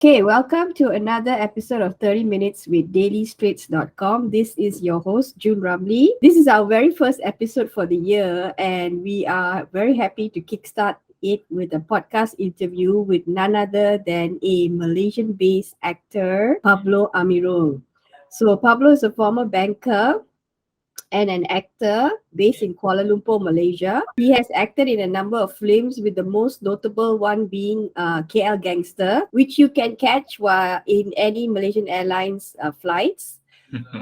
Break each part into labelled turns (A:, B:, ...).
A: Okay, welcome to another episode of 30 Minutes with dailystraits.com. This is your host, June Ramlee. This is our very first episode for the year, and we are very happy to kickstart it with a podcast interview with none other than a Malaysian based actor, Pablo Amirul. So, Pablo is a former banker and an actor based in Kuala Lumpur, Malaysia. He has acted in a number of films, with the most notable one being KL Gangster, which you can catch while in any Malaysian Airlines flights,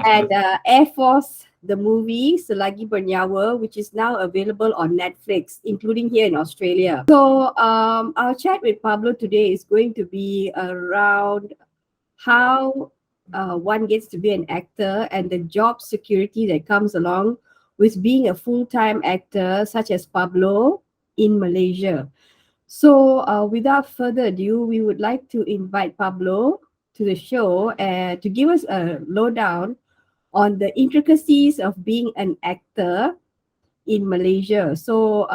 A: and Air Force, the movie Selagi Bernyawa, which is now available on Netflix, including here in Australia. So, our chat with Pablo today is going to be around how one gets to be an actor and the job security that comes along with being a full-time actor such as Pablo in Malaysia. So without further ado, we would like to invite Pablo to the show to give us a lowdown on the intricacies of being an actor in Malaysia. So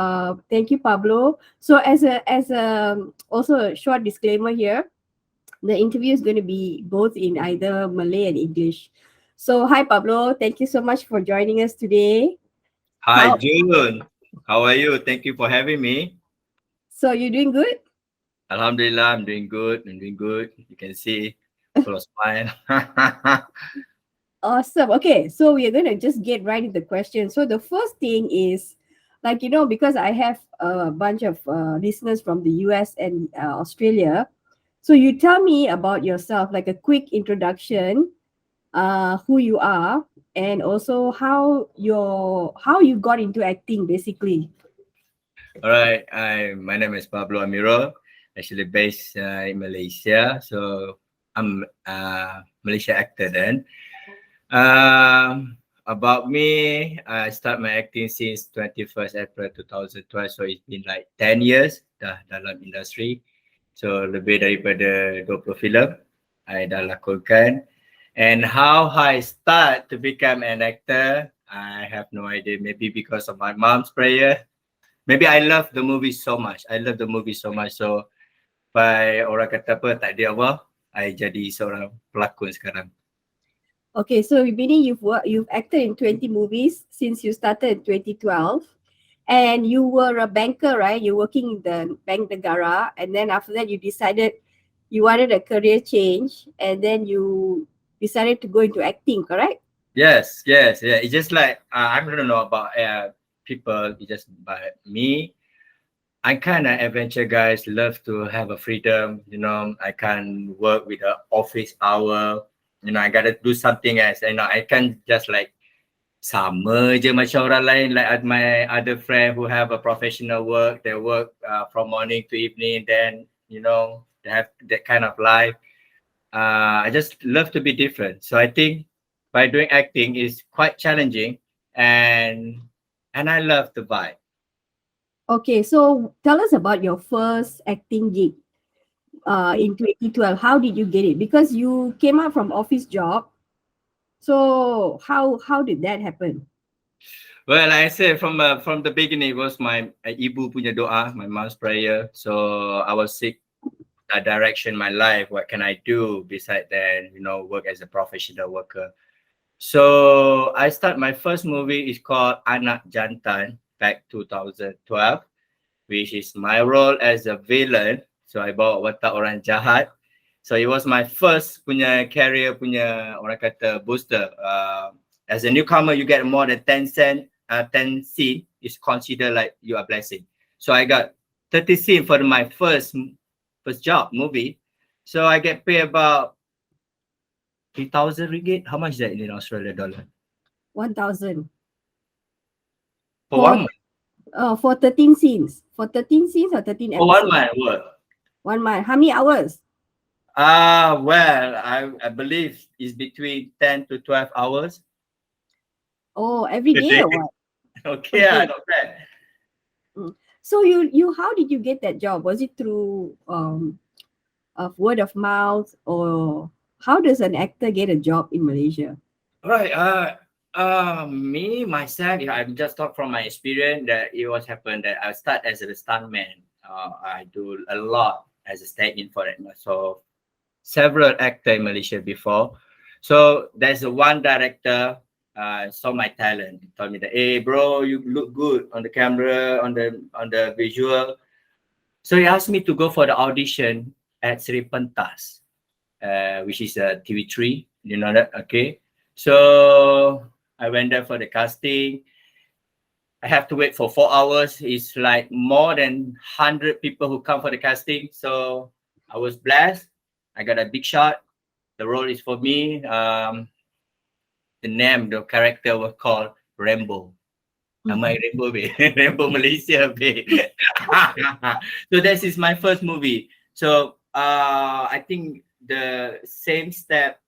A: thank you, Pablo. So as a also a short disclaimer here, the interview is going to be both in either Malay and English. So, hi Pablo, thank you so much for joining us today.
B: Hi,
A: How
B: June. How are you? Thank you for having me.
A: so you doing good?
B: Alhamdulillah, I'm doing good. I'm doing good. You can see, full of smile.
A: Awesome. Okay, so we are going to just get right into the question. So the first thing is, like because I have a bunch of listeners from the US and Australia. So you tell me about yourself, like a quick introduction, who you are, and also how you got into acting, basically.
B: All right. My name is Pablo Amirul, actually based in Malaysia. So I'm a Malaysia actor then. About me, I start my acting since 21st April 2012. So it's been like 10 years dah dalam industri. So lebih daripada 20 filem I dah lakonkan. And how I start to become an actor, I have no idea. Maybe because of my mom's prayer. Maybe I love the movie so much. I love the movie so much. So by orang kata apa, tak ada Allah, I jadi seorang pelakon sekarang.
A: Okay, so meaning you've acted in 20 movies since you started in 2012, and you were a banker, right? You're working in the Bank Negara, and then after that you decided you wanted a career change, and then you decided to go into acting, correct?
B: Yes, yes, yeah. It's just like I don't know about people. It's just but me. I kind of adventure guys. Love to have a freedom. I can work with a office hour. I gotta do something else. I can just like sama je macam orang lain. Like my other friend who have a professional work. They work from morning to evening. Then they have that kind of life. I just love to be different. So I think by doing acting is quite challenging, and I love the vibe.
A: Okay, so tell us about your first acting gig in 2012. How did you get it? Because you came out from office job. So how did that happen?
B: Well, I said from the beginning it was my ibu punya doa, my mom's prayer. So I was sick a direction in my life. What can I do beside that? Work as a professional worker. So I start my first movie is called Anak Jantan back 2012. Which is my role as a villain. So I bawa watak orang jahat. So it was my first punya career punya orang kata booster. As a newcomer, you get more than 10 scene is considered like you are blessing. So I got 30 scene for my first job movie. So I get paid about 3,000 ringgit. How much is that in Australia dollar?
A: 1,000
B: For
A: for
B: 1 month.
A: for 13 scenes. For 13 scenes or 13
B: For 1
A: episodes?
B: month work.
A: 1 month. How many hours?
B: Well, I believe it's between 10 to 12 hours
A: Oh, every
B: a
A: day
B: day.
A: or what?
B: Okay,
A: Okay.
B: not bad.
A: So you how did you get that job? Was it through of word of mouth, or how does an actor get a job in Malaysia?
B: Right. Me myself, yeah, I'm just talk from my experience that it was happened that I start as a stuntman. I do a lot as a stand-in for it. So several actors in Malaysia before. So there's a one director saw my talent. He told me that, hey bro, you look good on the camera, on the visual. So he asked me to go for the audition at Sri Pentas, which is a TV3. You know that? Okay. So I went there for the casting. I have to wait for 4 hours. It's like more than 100 people who come for the casting. So I was blessed. I got a big shot. The role is for me. The name, the character was called Rambo. Am I Rainbow Bay? Rainbow Malaysia Bay. So this is my first movie. So I think the same step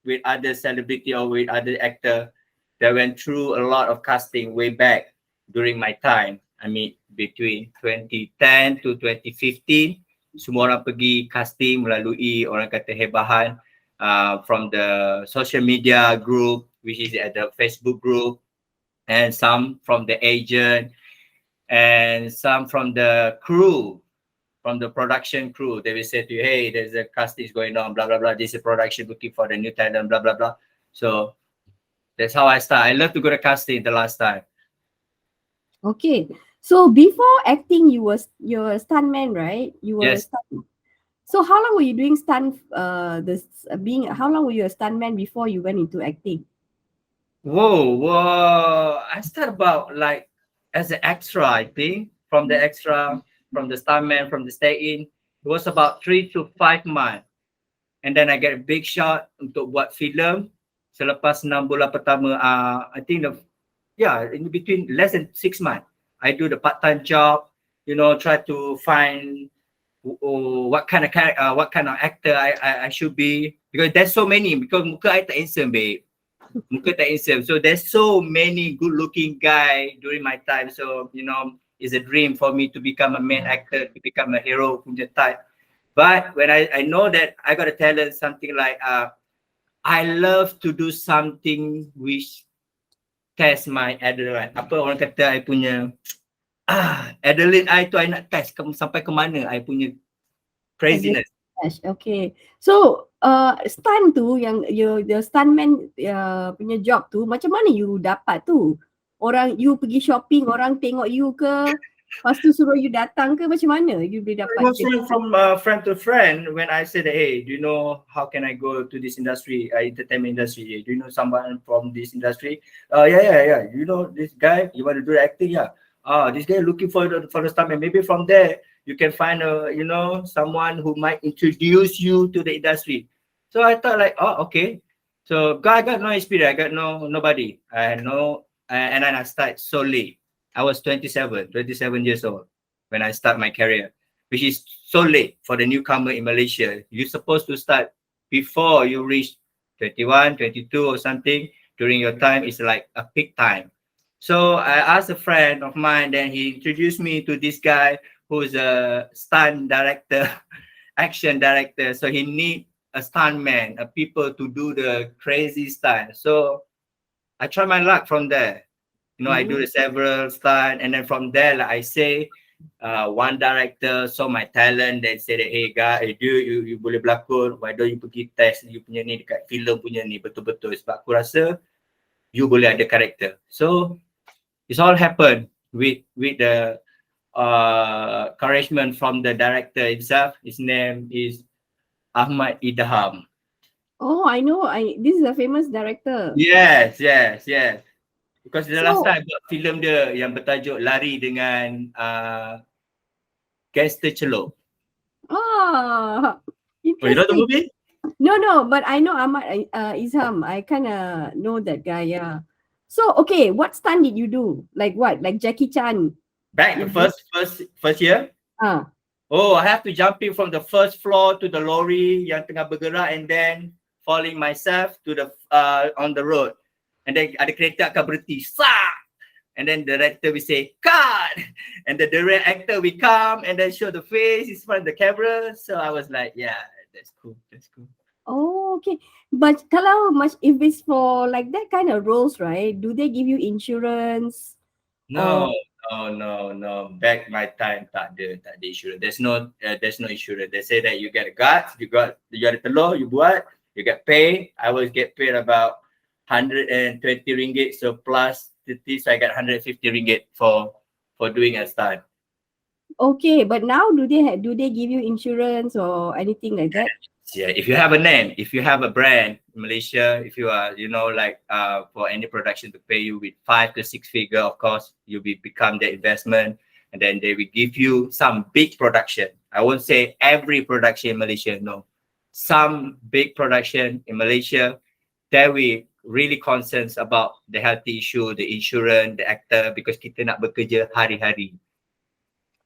B: with other celebrity or with other actor that went through a lot of casting way back during my time. I mean between 2010 to 2015, semua orang pergi casting melalui orang kata hebahan from the social media group, which is at the Facebook group, and some from the agent, and some from the crew, from the production crew. They will say to you, hey, there's a casting going on, blah, blah, blah. This is production looking for the new talent, blah, blah, blah. So that's how I start. I love to go to casting the last time.
A: Okay. So before acting, you're a stuntman, right? You were
B: Yes.
A: a stunt. So how long were you doing stunt? How long were you a stuntman before you went into acting?
B: Whoa. I start about like as an extra, I think, from the stuntman, from the stay-in. It was about 3 to 5 months. And then I get a big shot untuk buat filem. Selepas 6 bulan pertama, I think in between less than 6 months, I do the part-time job. Try to find what kind of actor I should be, because there's so many. Because muka I tak handsome, babe. Muka tak handsome. So there's so many good-looking guy during my time. So it's a dream for me to become a main actor, to become a hero punya type. But when I know that I got a talent, something like I love to do something which test my adrenaline. Apa orang kata I punya adrenaline I tu I nak test sampai ke mana I punya craziness.
A: Okay. So stunt tu yang the stuntman punya job tu, macam mana you dapat tu? Orang you pergi shopping, orang tengok you ke? Lepas tu suruh you datang ke? Macam mana you boleh
B: It
A: dapat?
B: was from friend to friend. When I said, hey, do you know how can I go to this industry, entertainment industry? Do you know someone from this industry? Yeah. You know this guy? You want to do acting? Yeah. This guy looking for the stuntman. Maybe from there you can find someone who might introduce you to the industry. So I thought like, oh, okay. So I got no experience. I got nobody. I had no, and then I started so late. I was 27 years old when I start my career, which is so late for the newcomer in Malaysia. You're supposed to start before you reach 21, 22 or something. During your time, it's like a peak time. So I asked a friend of mine, then he introduced me to this guy who's a stunt director, action director. So he need a stuntman, a people to do the crazy stunt. So I try my luck from there. I do the several stunt, and then from there, like I say, one director saw my talent, then said, hey guy, you boleh berlakon, why don't you pergi test you punya ni dekat filem punya ni betul-betul, sebab aku rasa you boleh ada karakter. So it's all happened with the encouragement from the director himself. His name is Ahmad Idham.
A: Oh, I know. This is a famous director.
B: Yes. Because the last
A: So,
B: time I buat filem dia yang bertajuk Lari dengan Gangster Celok.
A: oh,
B: you know the
A: interesting.
B: movie?
A: No, but I know Ahmad Izham. I kind of know that guy, yeah. So, okay, what stunt did you do? Like what? Like Jackie Chan?
B: Back the first year. Oh, I have to jump in from the first floor to the lorry yang tengah bergerak, and then falling myself to the on the road. And then ada kereta akan berhenti. Sah! And then the director will say, cut! And the direct actor will come and then show the face in front of the camera. So I was like, yeah, that's cool.
A: Oh, okay. But if it's for like that kind of roles, right? Do they give you insurance?
B: No, No. Back my time, tak ada insurance. There's no insurance. They say that you get a guts, you got a telur, you buat, you get paid. I always get paid about 120 ringgit, so plus 50, so I got 150 ringgit for doing a stunt.
A: Okay, but now do they give you insurance or anything like that?
B: Yeah, if you have a name, if you have a brand in Malaysia, if you are, like for any production to pay you with 5 to 6 figure, of course, you'll become the investment, and then they will give you some big production. I won't say every production in Malaysia, no. Some big production in Malaysia, that we really concerns about the healthy issue, the insurance, the actor, because kita nak bekerja hari-hari.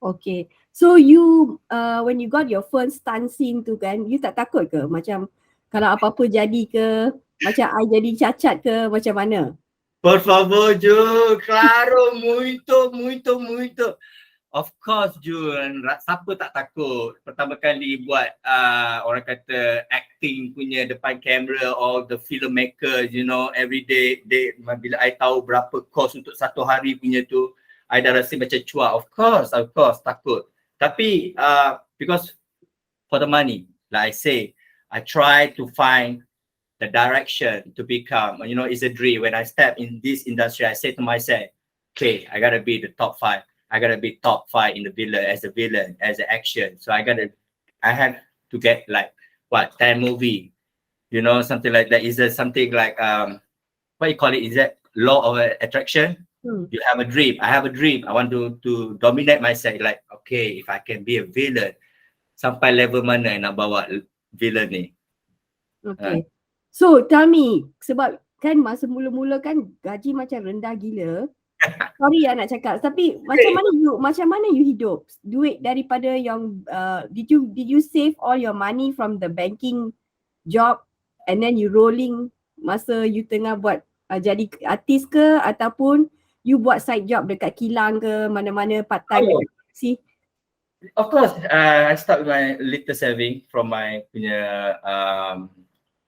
A: Okay. So you when you got your first stunt scene tu kan, you tak takut ke? Macam kalau apa-apa jadi ke, macam I jadi cacat ke, macam mana?
B: Por favor, Ju, claro, muito, muito, muito. Of course, Jun. Siapa tak takut pertama kali buat orang kata acting punya depan kamera, all the filmmakers, every day bila I tahu berapa kos untuk satu hari punya tu, I dah rasa macam cuak. Of course, takut. Tapi because for the money, like I say, I try to find the direction to become, it's a dream. When I step in this industry, I say to myself, okay, I gotta be the top 5. I gotta be top 5 in the villain, as an action. So I have to get like 10 movie, something like that. Is there something like what you call it? Is that law of attraction? You have a dream. I have a dream. I want to dominate myself. Like, okay, if I can be a villain, sampai level mana nak bawa villain ni?
A: Okay. So tell me, sebab kan masa mula-mula kan gaji macam rendah gila. Sorry nak cakap, tapi macam mana you hidup? Duit daripada yang did you save all your money from the banking job and then you rolling masa you tengah buat jadi artis ke, ataupun you buat side job dekat kilang ke, mana-mana part time dekat taxi?
B: Of course, I start with my little saving from my punya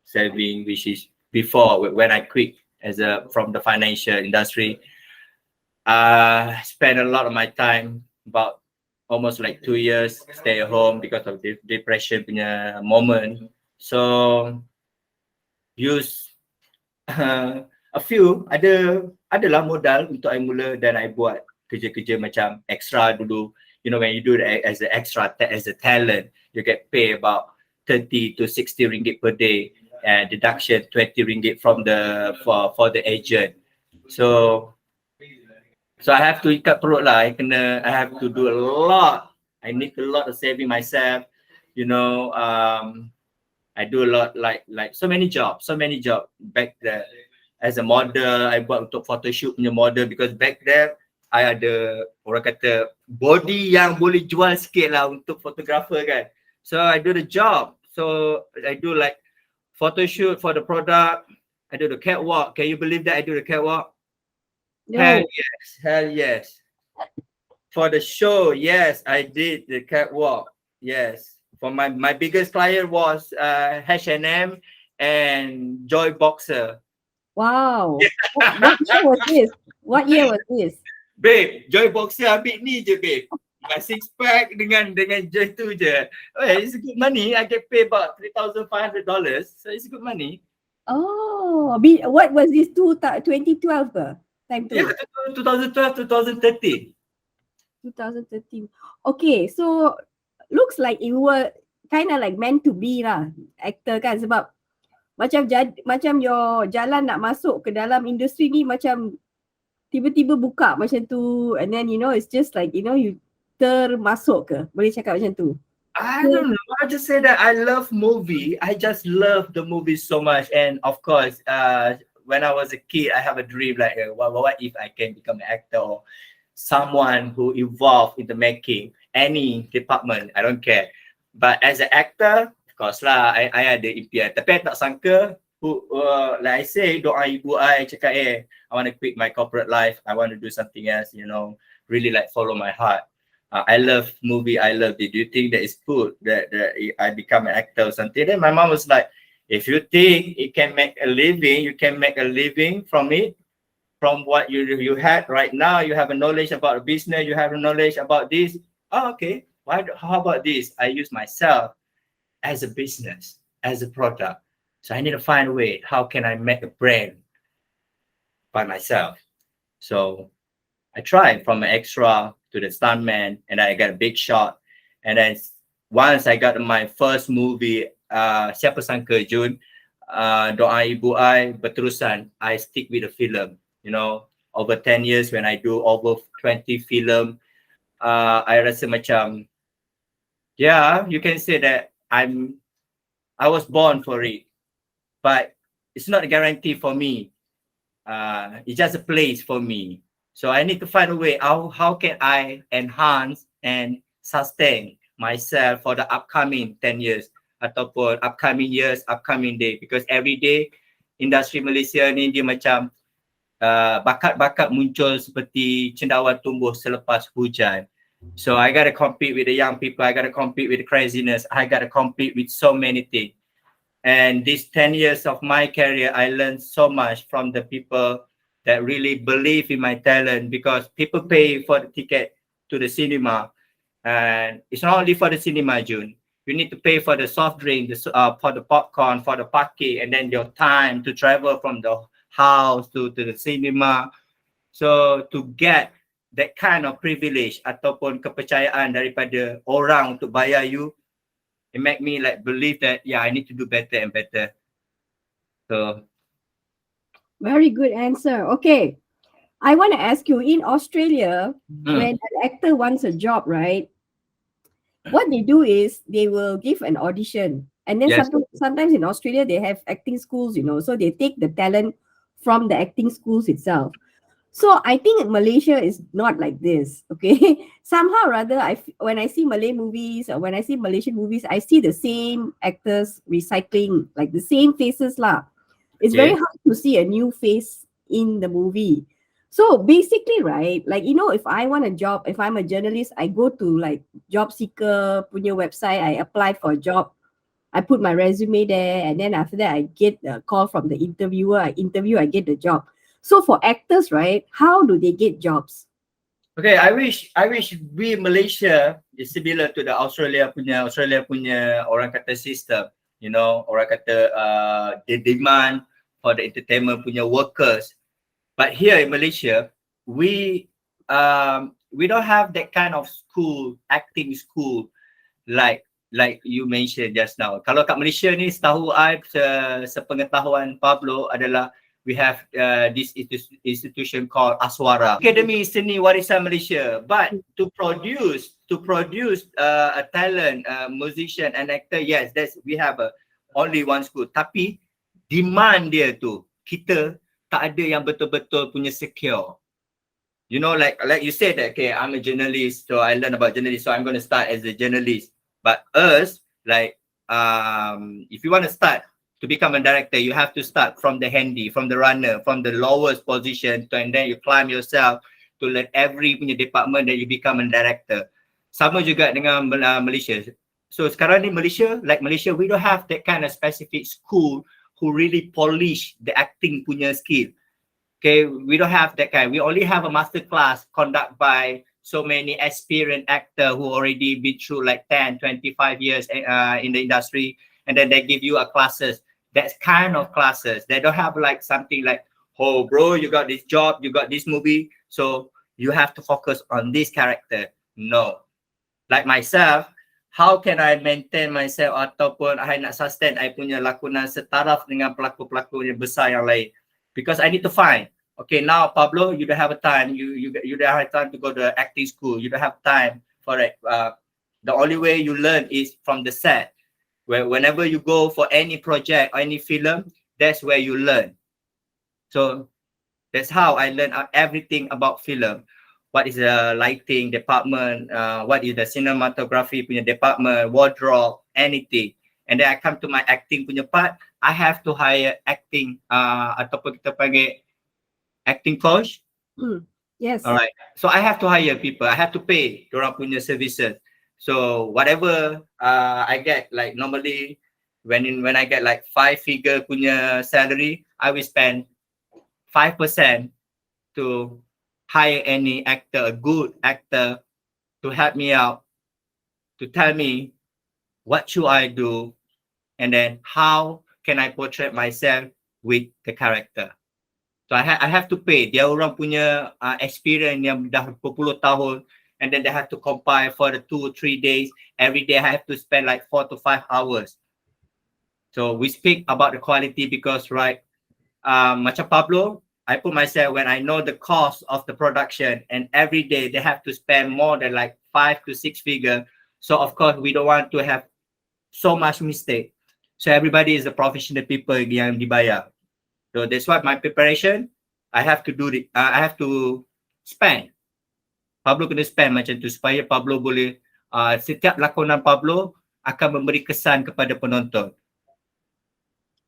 B: saving, which is before when I quit from the financial industry. Spend a lot of my time, about almost like 2 years, stay at home because of depression punya moment. So use a few, adalah modal untuk I mula, dan I buat kerja-kerja macam extra dulu. When you do it as an extra, as a talent, you get paid about 30 to 60 ringgit per day, and deduction 20 ringgit from for the agent. So I have to ikat perut lah. I have to do a lot. I need a lot of saving myself. I do a lot, like so many jobs back there. As a model, I buat untuk photoshoot punya model, because back there I ada orang kata body yang boleh jual sikit lah untuk photographer kan. So I do the job. So I do like photoshoot for the product. I do the catwalk. Can you believe that I do the catwalk?
A: No.
B: Hell yes. For the show, yes, I did the catwalk. Yes. For my biggest client was H&M and Joy Boxer.
A: Wow. What year was this?
B: Babe, Joy Boxer ambil ni je, babe. My six pack dengan Joy tu je. It's good money. I get paid about $3,500. So it's good money.
A: Oh, what was this 2012 ke? Time tu?
B: Yeah, 2012, 2013.
A: 2013. Okay, so looks like you were kind of like meant to be lah, actor kan, sebab macam your jalan nak masuk ke dalam industri ni macam tiba-tiba buka macam tu, and then it's just like you termasuk ke, boleh cakap macam tu?
B: I don't know. I just say that I love movie. I just love the movie so much, and of course, when I was a kid, I have a dream like, what if I can become an actor or someone who involved in the making any department? I don't care. But as an actor, of course lah, I ada impian. Tapi I tak sangka, like I say, doa ibu I cakap, I want to quit my corporate life. I want to do something else, really like follow my heart. I love movie. I love it. Do you think that it's good that I become an actor or something? Then my mom was like, if you think you can make a living, you can make a living from it. from what you had right now. You have a knowledge about business. You have a knowledge about this. Oh, okay. How about this? I use myself as a business, as a product. So I need to find a way. How can I make a brand by myself? So I tried from an extra to the stuntman, and I got a big shot. And then once I got my first movie, Siapa Sangka Jun, Doa Ibu I berterusan, I stick with the film. You know, over 10 years when I do over 20 film, I rasa macam, yeah, you can say that I was born for it, but it's not a guarantee for me. It's just a place for me. So I need to find a way how can I enhance and sustain myself for the upcoming 10 years ataupun upcoming years, upcoming day. Because every day industri Malaysia ni dia macam bakat-bakat muncul seperti cendawan tumbuh selepas hujan. So I gotta compete with the young people. I gotta compete with the craziness. I gotta compete with so many things. And these 10 years of my career, I learned so much from the people that really believe in my talent, because people pay for the ticket to the cinema. And it's not only for the cinema, June. You need to pay for the soft drink, for the popcorn, for the parking, and then your time to travel from the house to the cinema. So to get that kind of privilege ataupun kepercayaan daripada orang untuk bayar you, it make me like believe that, yeah, I need to do better and better. So
A: Very good answer. Okay. I want to ask you, in Australia, when
B: mm,
A: an actor wants a job, right? What they do is they will give an audition. And then
B: yes,
A: sometimes in Australia, they have acting schools, so they take the talent from the acting schools itself. So I think Malaysia is not like this. Okay, somehow or other, when I see Malay movies or when I see Malaysian movies, I see the same actors recycling, like the same faces lah. It's very
B: okay,
A: hard to see a new face in the movie. So basically, right, like if I want a job, if I'm a journalist, I go to like job seeker punya website, I apply for a job, I put my resume there, and then after that, I get a call from the interviewer. I interview, I get the job. So for actors, right, how do they get jobs?
B: okay. I wish we Malaysia is similar to the Australia punya orang kata system. You know, orang kata the demand for the entertainment punya workers. But here in Malaysia, we don't have that kind of school, acting school, like you mentioned just now. Kalau kat Malaysia ni, setahu I, sepengetahuan Pablo adalah we have this institution called Aswara, Academy Seni Warisan Malaysia. But to produce a talent, musician and actor, yes, we have only one school. Tapi demand dia tu, kita tak ada yang betul-betul punya secure. You know, like you said that, okay, I'm a journalist, so I learn about journalism, so I'm going to start as a journalist. But us, like, if you want to start to become a director, you have to start from the handy, from the runner, from the lowest position, and then you climb yourself to learn every punya department that you become a director. Sama juga dengan Malaysia. So sekarang ni Malaysia, we don't have that kind of specific school who really polish the acting punya skill. Okay, we don't have that kind. We only have a master class conducted by so many experienced actors who already been through like 10, 25 years in the industry. And then they give you a classes. That's kind of classes. They don't have like something like, oh, bro, you got this job, you got this movie, so you have to focus on this character. No. Like myself, how can I maintain myself ataupun I nak sustain I punya lakonan setaraf dengan pelakon-pelakon yang besar yang lain? Because I need to find, okay, now Pablo, you don't have a time. You don't have time to go to acting school. You don't have time for it. The only way you learn is from the set. Whenever you go for any project or any film, that's where you learn. So that's how I learned everything about film. What is the lighting department? What is the cinematography punya department? Wardrobe, anything. And then I come to my acting punya part. I have to hire acting ataupun kita panggil acting coach.
A: Yes.
B: All right. So I have to hire people. I have to pay dorang punya services. So whatever I get, like normally when I get like 5-figure punya salary, I will spend 5% to hire any actor, a good actor, to help me out, to tell me what should I do, and then how can I portray myself with the character. So I have to pay. Dia orang punya experience yang dah berpuluh tahun, and then they have to compile for the 2 or 3 days. Every day I have to spend like 4 to 5 hours. So we speak about the quality because, right, macam Pablo, I put myself when I know the cost of the production, and every day they have to spend more than like 5 to 6 figure. So of course we don't want to have so much mistake. So everybody is a professional people yang dibayar. So that's why my preparation, I have to do it. I have to spend. Pablo kena spend macam tu supaya Pablo boleh setiap lakonan Pablo akan memberi kesan kepada penonton.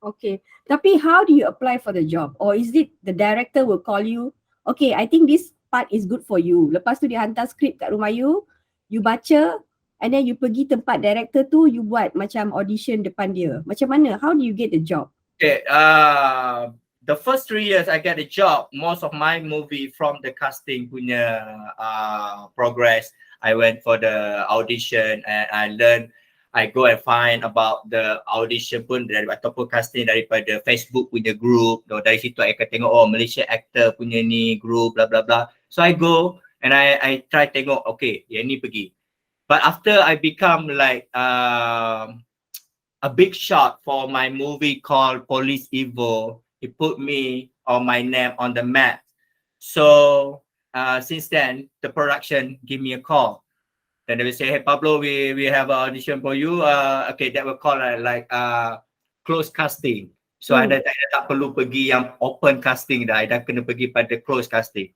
A: Okay. Tapi how do you apply for the job? Or is it the director will call you, okay, I think this part is good for you. Lepas tu dia hantar skrip kat rumah you baca, and then you pergi tempat director tu, you buat macam audition depan dia. Macam mana? How do you get the job?
B: Okay, the first 3 years I get a job, most of my movie from the casting punya progress. I went for the audition and I learned. I go and find about the audition pun dari ataupun casting daripada Facebook punya group. Dari situ I akan tengok Malaysia actor punya ni group bla bla bla. So I go and I try tengok, okay, yang ni pergi. But after I become like a big shot for my movie called Police Evil, it put me or my name on the map. So since then, the production give me a call. Then they will say, hey Pablo, we have an audition for you. Okay, that will call like close casting. So I tak perlu pergi yang open casting dah. I dah kena pergi pada close casting.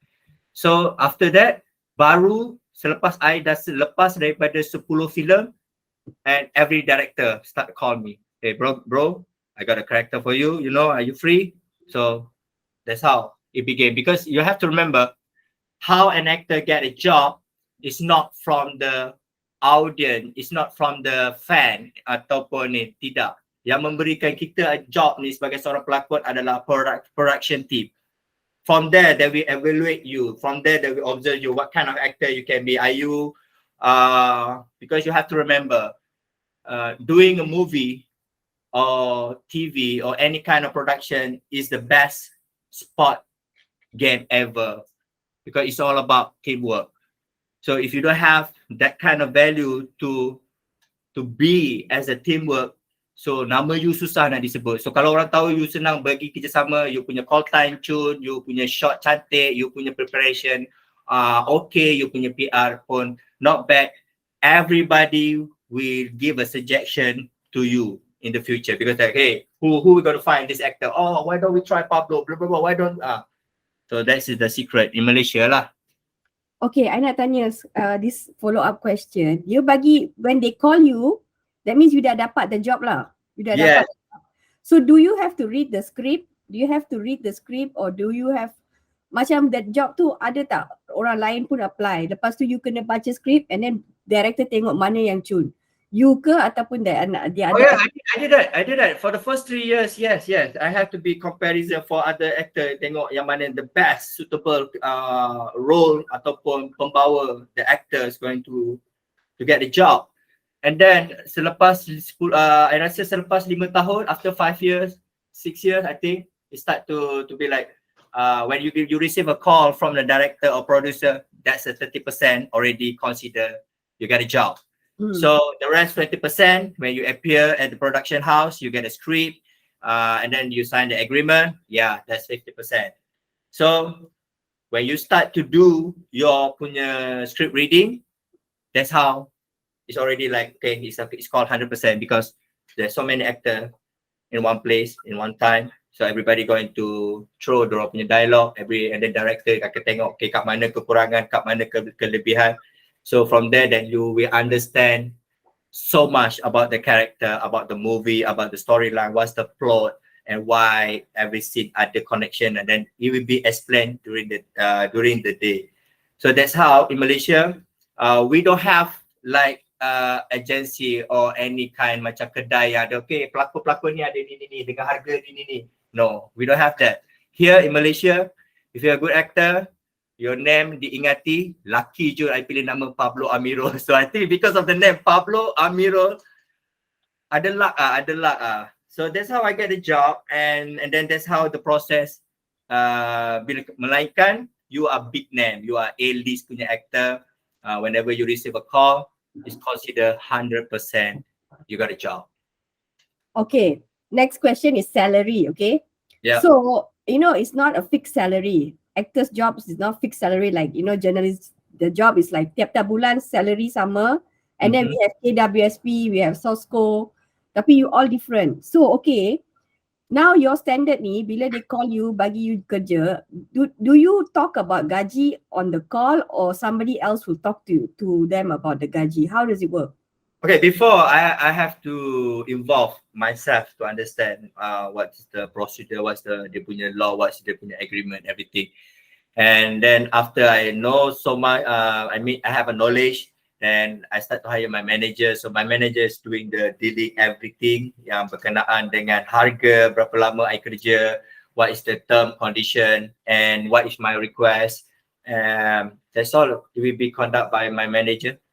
B: So after that, baru selepas I dah lepas daripada 10 filem, and every director start to call me. Hey bro, I got a character for you. You know, are you free? So that's how it began. Because you have to remember, how an actor get a job is not from the audience, it's not from the fan ataupun ni, tidak. Yang memberikan kita a job ni sebagai seorang pelakon adalah production team. From there, they will evaluate you. From there, they will observe you. What kind of actor you can be? Are you, because you have to remember, doing a movie or TV or any kind of production is the best sport game ever, because it's all about teamwork. So if you don't have that kind of value to be as a teamwork, so nama you susah nak disebut. So kalau orang tahu you senang bagi kerjasama, you punya call time cun, you punya shot cantik, you punya preparation okay, you punya PR pun not bad, everybody will give a suggestion to you in the future, because like, hey, who we going to find this actor? Oh, why don't we try Pablo? Blah blah blah. Why don't so that's the secret in Malaysia lah.
A: Okay, I nak tanya this follow-up question. You bagi, when they call you, that means you dah dapat the job lah. You dah dapat. So do you have to read the script? Do you have to read the script, or do you have, macam that job tu ada tak orang lain pun apply? Lepas tu you kena baca script and then director tengok mana yang cun. You ke ataupun dia ada?
B: Oh yeah, I did that for the first 3 years. Yes, I have to be comparison for other actor, tengok yang mana the best suitable role ataupun pembawa the actor is going to get the job. And then selepas I rasa selepas 5 tahun, after 5 years, 6 years, I think it start to be like when you receive a call from the director or producer, that's a 30% already consider you get a job. So the rest 20%, when you appear at the production house, you get a script, and then you sign the agreement. Yeah, that's 50%. So when you start to do your punya script reading, that's how it's already like, okay, it's called 100%, because there's so many actors in one place, in one time. So everybody going to throw their punya dialogue, and the director akan tengok, okay, kat mana kekurangan, kat mana kelebihan. So from there, then you will understand so much about the character, about the movie, about the storyline, what's the plot, and why every scene ada connection, and then it will be explained during the day. So that's how in Malaysia, we don't have like agency or any kind macam kedai ada, okay, pelakon ni ada ni dengan harga ni. No, we don't have that. Here in Malaysia, If you're a good actor, your name diingati, lucky je I pilih nama Pablo Amirul. So I think because of the name Pablo Amirul, ada luck. So that's how I get the job, and then that's how the process. Bila melainkan you are big name, you are A-list punya actor. Whenever you receive a call, it's considered 100% you got a job.
A: Okay, next question is salary. Okay,
B: Yeah.
A: so it's not a fixed salary. Actors' jobs is not fixed salary like journalists. The job is like tiap-tiap bulan salary sama, and then we have KWSP, we have Sosco, tapi you all different. So okay, now your standard ni bila they call you bagi you kerja, do you talk about gaji on the call or somebody else will talk to them about the gaji? How does it work?
B: Okay, before I have to involve myself to understand what's the procedure, what's the dia punya law, what's the punya agreement, everything. And then after I know so much, I have a knowledge, then I start to hire my manager. So my manager is doing the dealing everything yang berkenaan dengan harga, berapa lama I kerja, what is the term condition, and what is my request. That's all will be conducted by my manager.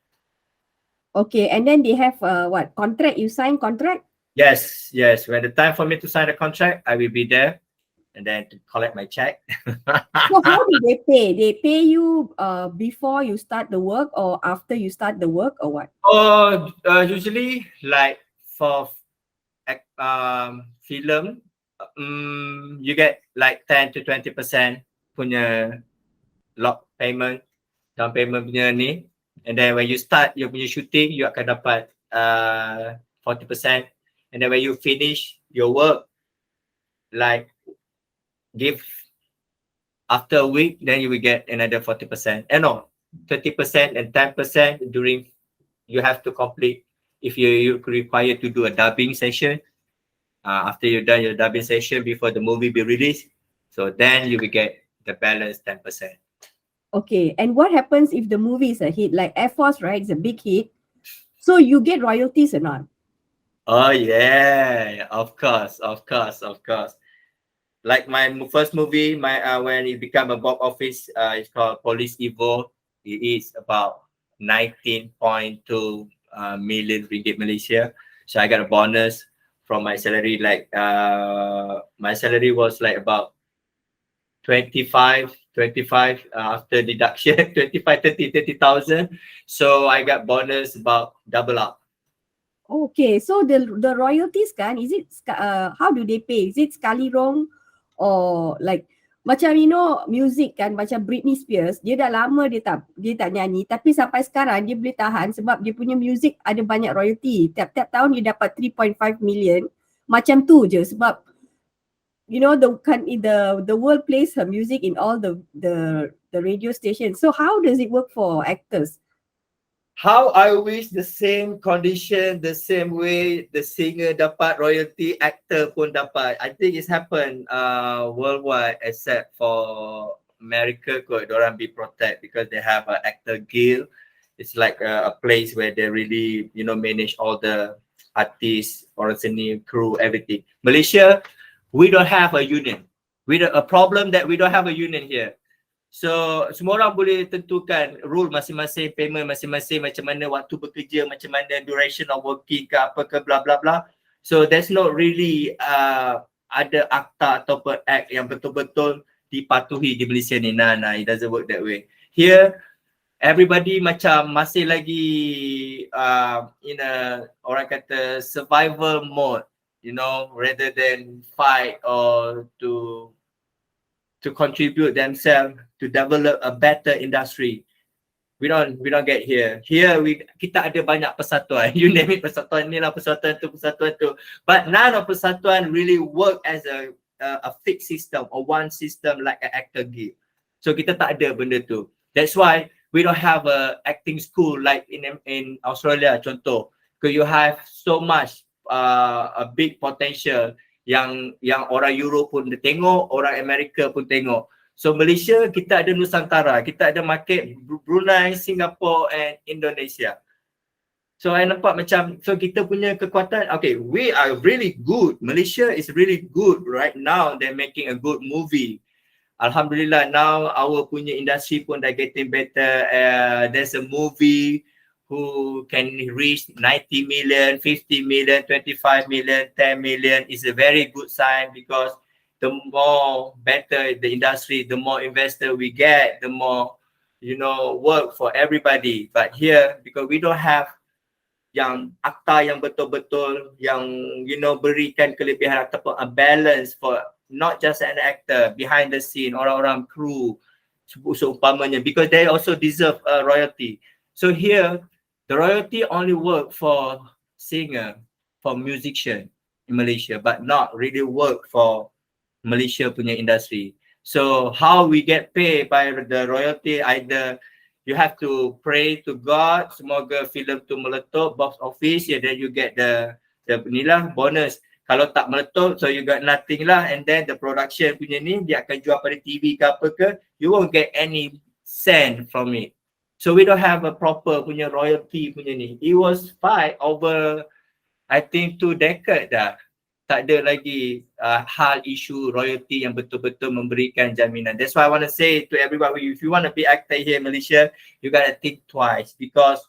A: Okay, and then they have what contract? You sign contract?
B: Yes. When the time for me to sign the contract, I will be there, and then to collect my check.
A: So how do they pay? They pay you before you start the work or after you start the work or what?
B: Usually like for film, you get like 10 to 20% punya lock payment, down payment punya ni, and then when you start your punya shooting, you akan dapat 40%, and then when you finish your work, like give after a week, then you will get another 40%. No, 20% and 10% during you have to complete if you require to do a dubbing session. After you've done your dubbing session before the movie be released, so then you will get the balance 10%.
A: Okay, and what happens if the movie is a hit? Like Air Force, right? It's a big hit. So you get royalties or not?
B: Oh yeah, of course. Like my first movie, when it became a box office, it's called Police Evo. It is about 19.2 million ringgit Malaysia. So I got a bonus from my salary. Like my salary was like about 25 after deduction 25 30,000. So I got bonus about double up.
A: Okay, so the royalties kan, is it how do they pay? Is it sekali rong or like macam music kan, macam Britney Spears, dia dah lama dia tak nyanyi, tapi sampai sekarang dia boleh tahan sebab dia punya music ada banyak royalty. Tiap-tiap tahun dia dapat 3.5 million. Macam tu je sebab the world plays her music in all the radio stations. So how does it work for actors?
B: How I wish the same condition, the same way the singer dapat royalty, actor pun dapat. I think it's happened worldwide except for America kot. Diorang be protect because they have an actor guild. It's like a place where they really, manage all the artists, orang seni, crew, everything. Malaysia, we don't have a union. A problem that we don't have a union here. So semua orang boleh tentukan rule masing-masing, payment masing-masing, macam mana waktu bekerja, macam mana duration of working ke apa ke bla bla bla. So there's not really ada akta ataupun act yang betul-betul dipatuhi di Malaysia ni. Nah, it doesn't work that way. Here everybody macam masih lagi in a orang kata survival mode, rather than fight or to contribute themselves to develop a better industry. We don't get here. Here kita ada banyak persatuan. You name it, persatuan ni lah, persatuan tu. But none of persatuan really work as a fixed system or one system like an actor guild. So kita tak ada benda tu. That's why we don't have a acting school like in Australia contoh. Because you have so much a big potential yang orang Europe pun tengok, orang Amerika pun tengok. So Malaysia kita ada Nusantara, kita ada market Brunei, Singapore and Indonesia. So I nampak macam kita punya kekuatan. Okay, we are really good. Malaysia is really good right now. They're making a good movie. Alhamdulillah, now our punya industry pun dah getting better. There's a movie who can reach 90 million, 50 million, 25 million, 10 million. Is a very good sign, because the more better the industry, the more investor we get, the more, work for everybody. But here, because we don't have yang akta yang betul-betul yang berikan kelebihan ataupun a balance for not just an actor, behind the scene, orang-orang kru seumpamanya, because they also deserve a royalty. So here the royalty only work for singer, for musician in Malaysia, but not really work for Malaysia punya industry. So how we get paid by the royalty, either you have to pray to God, semoga filem tu meletup box office, then you get the inilah bonus. Kalau tak meletup, so you got nothing lah. And then the production punya ni, dia akan jual pada TV ke apa ke, you won't get any cent from it. So we don't have a proper punya royalty punya ni. It was fight over, I think 2 decades dah. Tak ada lagi hal isu royalty yang betul-betul memberikan jaminan. That's why I want to say to everybody, if you want to be actor here in Malaysia, you got to think twice, because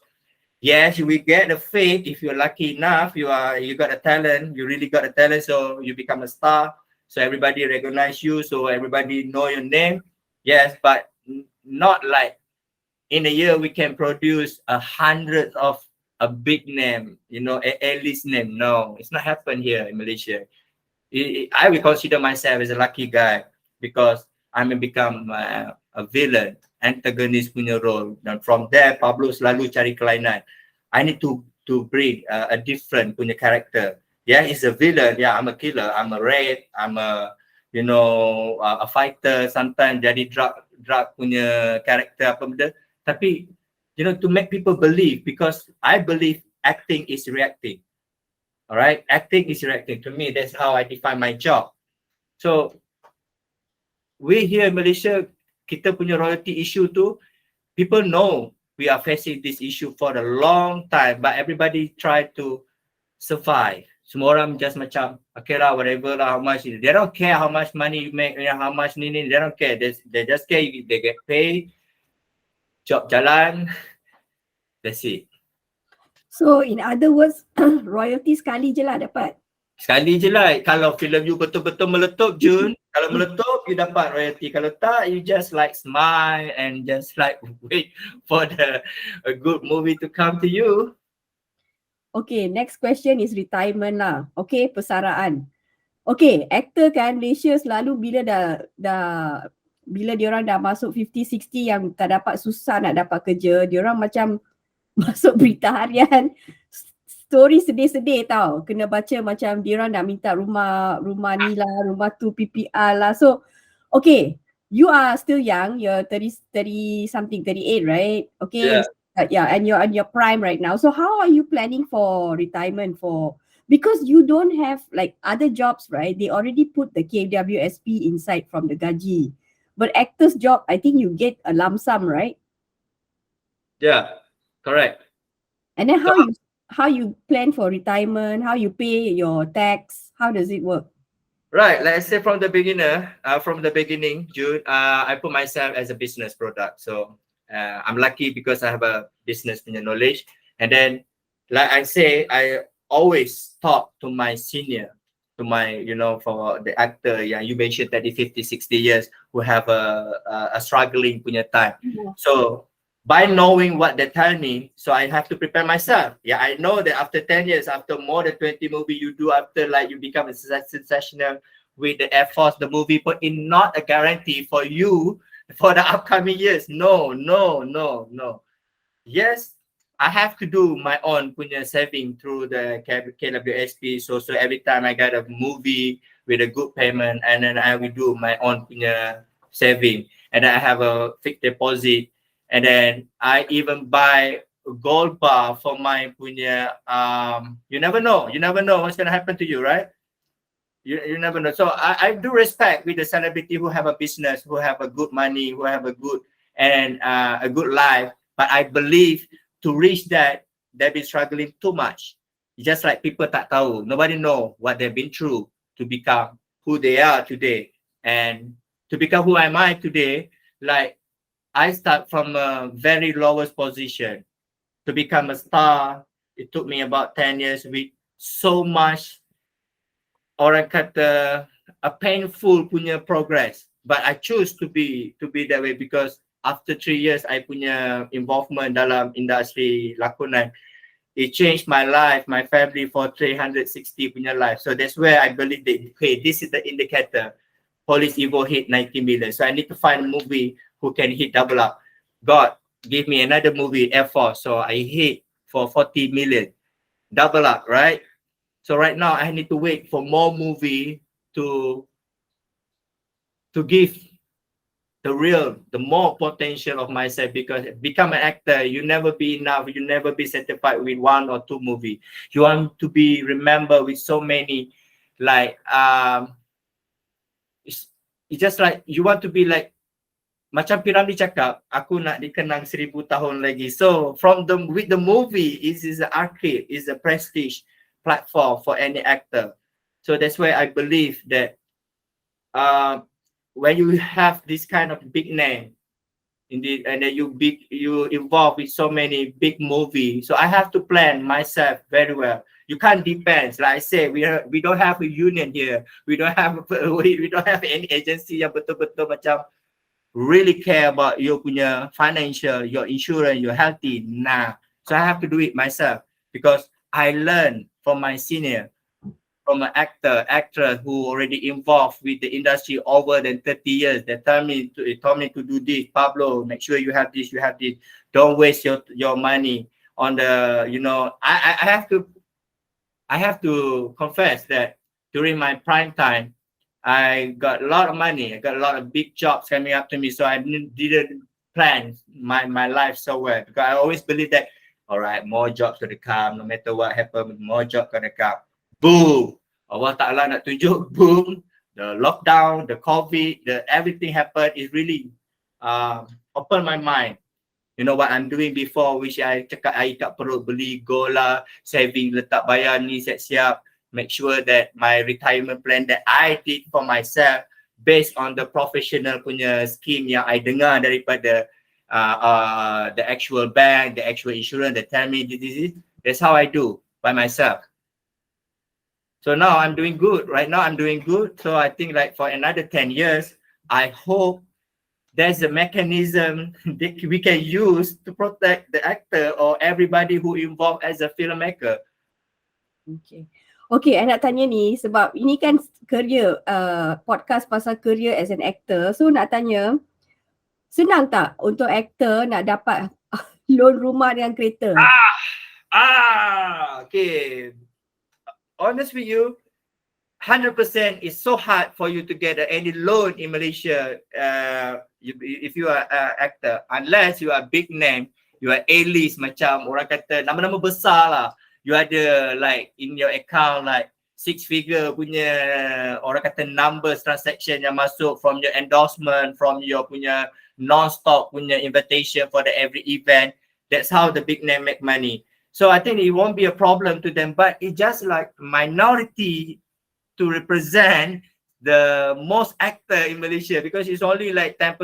B: yes, we get the faith. If you're lucky enough, you got a talent, you really got a talent, so you become a star, so everybody recognize you, so everybody know your name. Yes, but not like in a year we can produce 100 of a big name, a list name. No, it's not happen here in Malaysia. I will consider myself as a lucky guy, because I may become a villain, antagonist punya role. And from there, Pablo selalu cari kelainan. I need to bring a different punya character. Yeah, he's a villain. Yeah, I'm a killer. I'm a rape. I'm a a fighter. Sometimes jadi drug punya character apa benda. Tapi to make people believe, because I believe acting is reacting. All right, acting is reacting. To me, that's how I define my job. So we here in Malaysia, kita punya royalty issue tu, people know we are facing this issue for a long time, but everybody try to survive. Semua orang just macam, okay lah, whatever lah, how much. They don't care how much money you make, how much ni. They don't care. They just care they get paid, job jalan. That's it.
A: So in other words, royalty sekali je lah dapat.
B: Sekali je lah. Kalau filem you betul-betul meletup, Jun, kalau meletup, you dapat royalty. Kalau tak, you just like smile and just like wait for a good movie to come to you.
A: Okay, next question is retirement lah. Okay, persaraan. Okay, actor kan Malaysia selalu bila bila diorang dah masuk 50, 60 yang tak dapat, susah nak dapat kerja, diorang macam masuk berita harian, story sedih-sedih tau. Kena baca macam diorang nak minta rumah ni lah, rumah tu PPR lah. So, okay, you are still young, you're 30 something, 38, right? Okay, yeah, and you're on your prime right now. So how are you planning for retirement because you don't have like other jobs, right? They already put the KWSP inside from the gaji. But actor's job, I think you get a lump sum, right?
B: Yeah, correct.
A: And then how you plan for retirement, how you pay your tax, how does it work?
B: Right, let's say from the beginning, June, I put myself as a business product. So I'm lucky because I have a business knowledge. And then, like I say, I always talk to my senior, to my, for the actor, yeah, you mentioned 30, 50, 60 years who have a struggling punya time.
A: Yeah.
B: So by knowing what they tell me, so I have to prepare myself. Yeah, I know that after 10 years, after more than 20 movies you do, after like you become a sensational with the Air Force, the movie, but it's not a guarantee for you for the upcoming years. No. Yes, I have to do my own punya saving through the KWSP. So every time I get a movie with a good payment, and then I will do my own punya saving, and then I have a fixed deposit. And then I even buy a gold bar for my punya, you never know what's going to happen to you, right? You never know. So I do respect with the celebrity who have a business, who have a good money, who have a good and a good life. But I believe to reach that, they've been struggling too much. Just like people tak tahu, nobody know what they've been through to become who they are today. And to become who am I today. Like I start from a very lowest position to become a star. It took me about 10 years with so much orang kata a painful punya progress. But I choose to be that way because after 3 years I punya involvement dalam industri lakonan, it changed my life, my family for 360 punya life. So that's where I believe that, okay, this is the indicator. Police Evo hit 90 million. So I need to find a movie who can hit double up. God give me another movie, Air Force. So I hit for 40 million. Double up, right? So right now I need to wait for more movie to give the more potential of myself, because become an actor, you never be enough, you never be satisfied with 1 or 2 movie. You want to be remembered with so many, like it's just like you want to be like macam Piramli cakap, aku nak dikenang 1000 tahun lagi. So from with the movie is an arcade, is a prestige platform for any actor. So that's why I believe that when you have this kind of big name, indeed, and then you involved with so many big movies. So I have to plan myself very well. You can't depend. Like I say, we don't have a union here. We don't have any agency yang betul-betul macam really care about your punya financial, your insurance, your healthy. Nah. So I have to do it myself because I learned from my senior, from an actress who already involved with the industry over than 30 years. They told me to do this. Pablo, make sure you have this, you have this. Don't waste your money on the, I have to confess that during my prime time, I got a lot of money. I got a lot of big jobs coming up to me. So I didn't plan my life so well, because I always believe that, all right, more jobs gonna come. No matter what happens, more jobs gonna come. Boom. Allah Ta'ala nak tunjuk, boom. The lockdown, the COVID, the everything happened. It really opened my mind. You know what I'm doing before, which I cakap I tak perlu beli gold lah, saving, letak bayar ni siap-siap. Make sure that my retirement plan that I did for myself based on the professional punya scheme yang I dengar daripada the actual bank, the actual insurance that tell me this. That's how I do by myself. So now I'm doing good. Right now I'm doing good. So I think like for another 10 years, I hope there's a mechanism that we can use to protect the actor or everybody who involved as a filmmaker.
A: Okay, I nak tanya ni sebab ini kan career, podcast pasal career as an actor. So nak tanya, senang tak untuk actor nak dapat loan rumah dengan kereta?
B: Okay. Honest with you, 100% is so hard for you to get any loan in Malaysia if you are an actor, unless you are big name, you are A-list, macam orang kata nama-nama besar lah. You ada like in your account like 6 figure punya orang kata numbers transaction yang masuk from your endorsement, from your punya non-stop punya invitation for the every event. That's how the big name make money. So I think it won't be a problem to them, but it's just like minority to represent the most actor in Malaysia, because it's only like 10%,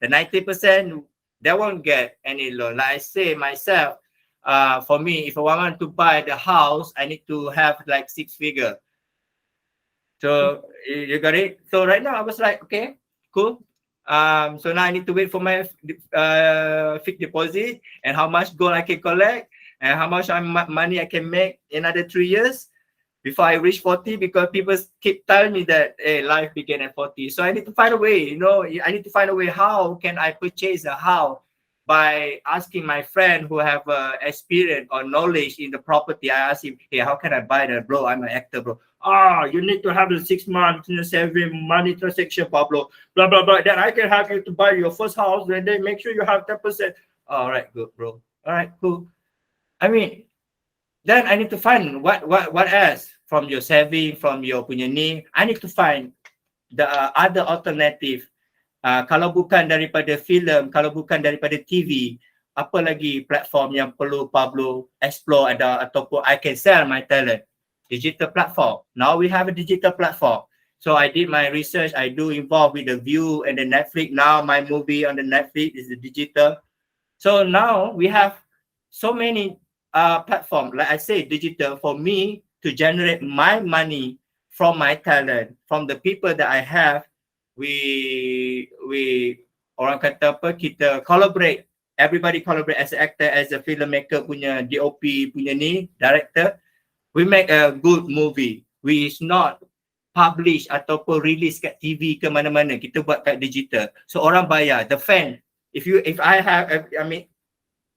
B: the 90%, they won't get any loan. Like I say myself, for me, if I want to buy the house, I need to have like 6 figure. So you got it. So right now I was like, okay, cool. So now I need to wait for my fixed deposit and how much gold I can collect and how much money I can make in another 3 years before I reach 40, because people keep telling me that life began at 40. So I need to find a way, I need to find a way. How can I purchase a house? By asking my friend who have experience or knowledge in the property. I asked him, hey, how can I buy that? Bro, I'm an actor, bro. You need to have the 6 months saving money transaction, Pablo. Blah, blah, blah. Then I can help you to buy your first house. And then make sure you have 10%. All right, good, bro. All right, cool. I mean, then I need to find what else from your saving, from your punya ni. I need to find the other alternative. Kalau bukan daripada filem, kalau bukan daripada TV, apa lagi platform yang perlu Pablo explore ataupun I can sell my talent? Digital platform. Now we have a digital platform. So I did my research. I do involve with the View and the Netflix. Now my movie on the Netflix is the digital. So now we have so many platforms, like I say, digital for me to generate my money from my talent, from the people that I have. We orang kata apa, kita collaborate. Everybody collaborate as an actor, as a filmmaker punya DOP punya ni, director. We make a good movie. We is not publish ataupun release kat TV ke mana-mana. Kita buat kat digital. So orang bayar. The fan. If I have, I mean,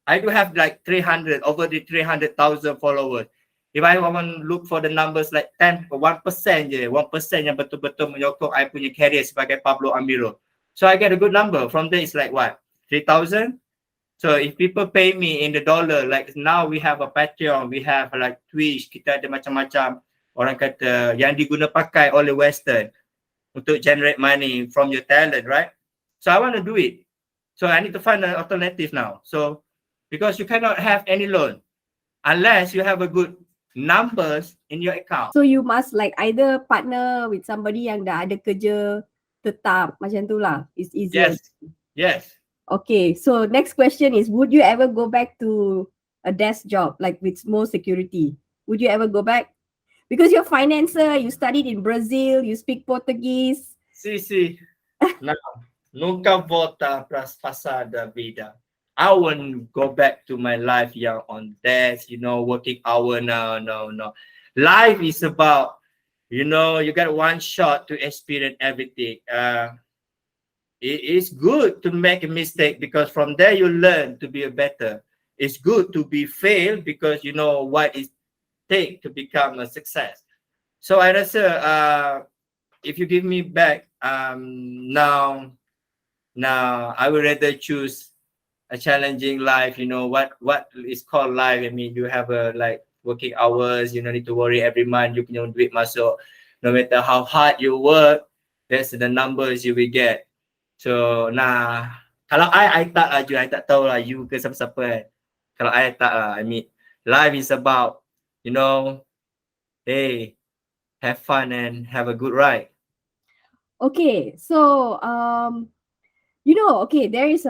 B: I do have like 300, over the 300,000 followers. If I want to look for the numbers like 10 or 1% je, 1% yang betul-betul menyokong I punya career sebagai Pablo Amirul. So I get a good number. From there, it's like what? 3,000? So if people pay me in the dollar, like now we have a Patreon, we have like Twitch, kita ada macam-macam orang kata yang diguna pakai oleh Western untuk generate money from your talent, right? So I want to do it. So I need to find an alternative now. So because you cannot have any loan unless you have a good numbers in your account.
A: So you must like either partner with somebody yang dah ada kerja tetap macam tu lah. It's easier.
B: Yes.
A: Okay, so next question is, would you ever go back to a desk job like with more security? Would you ever go back? Because you're a financer, you studied in Brazil, you speak Portuguese.
B: Si. Não, nunca volta para as passadas vida. I won't go back to my life young on desk, working hour now. No. Life is about, you got one shot to experience everything. It is good to make a mistake because from there you learn to be a better. It's good to be failed because you know what it takes to become a success. So I rasa if you give me back now I would rather choose a challenging life. What is called life. I mean, you have a like working hours, you don't need to worry every month you punya duit masuk. No matter how hard you work, that's the numbers you will get. So kalau I tak tahu lah you ke siapa-siapa kan. Kalau I tak lah, I mean life is about hey, have fun and have a good ride.
A: Okay, so there is